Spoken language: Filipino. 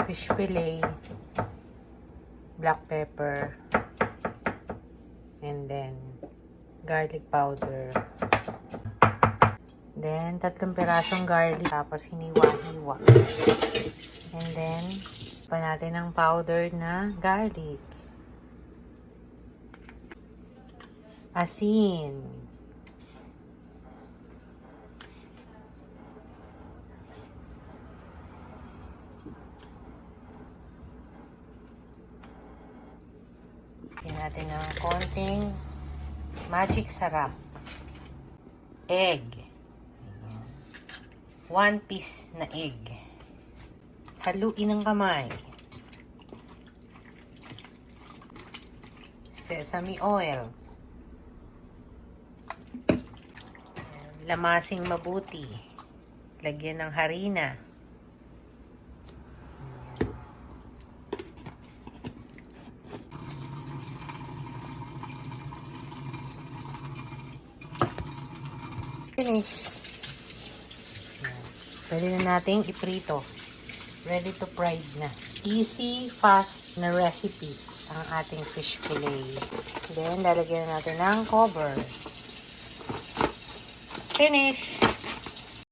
fish fillet, black pepper, and then garlic powder. Then, 3 pirasong garlic, tapos hiniwa-hiwa. And then, pa natin ang powder na garlic. Asin. Lagyan natin ng konting magic sarap. Egg. 1 piece na egg. Haluin ng kamay. Sesame oil. Lamasing mabuti. Lagyan ng harina. Finish. Pwede na nating iprito. Ready to fried na. Easy, fast na recipe ang ating fish fillet. Then, lalagyan natin ng cover. Finish!